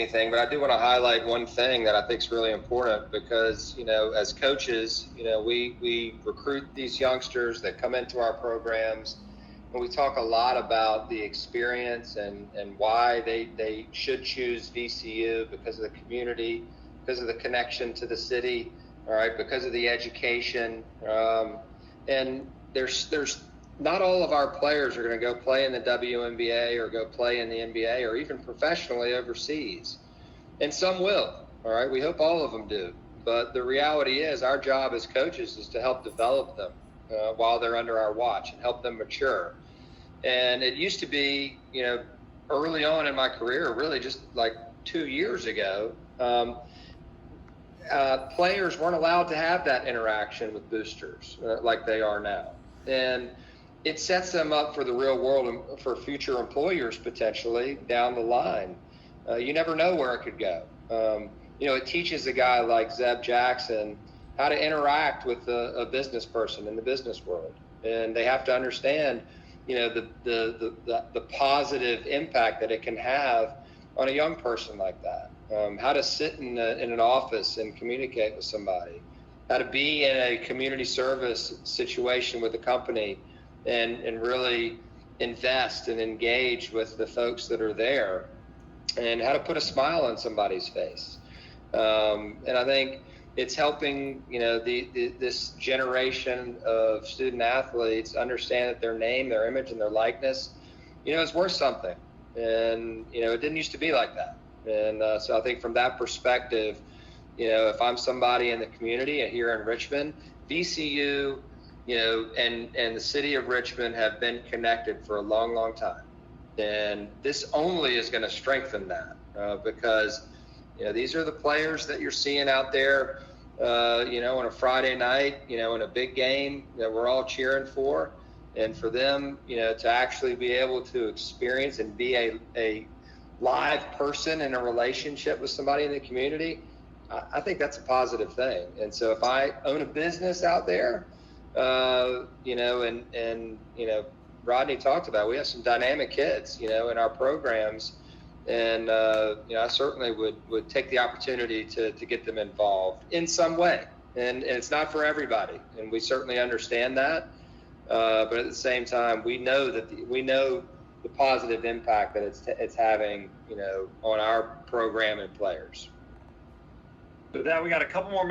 anything, but I do want to highlight one thing that I think is really important because, as coaches, we recruit these youngsters that come into our programs, and we talk a lot about the experience and why they should choose VCU because of the community, because of the connection to the city, all right, because of the education. And there's not all of our players are going to go play in the WNBA or go play in the NBA or even professionally overseas. And some will, all right? We hope all of them do. But the reality is our job as coaches is to help develop them while they're under our watch and help them mature. And it used to be, early on in my career, really just like 2 years ago, players weren't allowed to have that interaction with boosters like they are now. And it sets them up for the real world and for future employers potentially down the line. You never know where it could go. It teaches a guy like Zeb Jackson how to interact with a business person in the business world. And they have to understand, the positive impact that it can have on a young person like that. How to sit in an office and communicate with somebody, how to be in a community service situation with a company and really invest and engage with the folks that are there, and how to put a smile on somebody's face. And I think it's helping, this generation of student athletes understand that their name, their image, and their likeness, is worth something. And, it didn't used to be like that. And so I think from that perspective, if I'm somebody in the community here in Richmond, VCU, and the city of Richmond have been connected for a long, long time. And this only is going to strengthen that because, these are the players that you're seeing out there, on a Friday night, in a big game that we're all cheering for. And for them, to actually be able to experience and be a live person in a relationship with somebody in the community, I think that's a positive thing. And so if I own a business out there, Rodney talked about, we have some dynamic kids, in our programs. And, I certainly would take the opportunity to get them involved in some way. And it's not for everybody. And we certainly understand that. But at the same time, we know the positive impact that it's having, on our program and players. With that, we got a couple more minutes.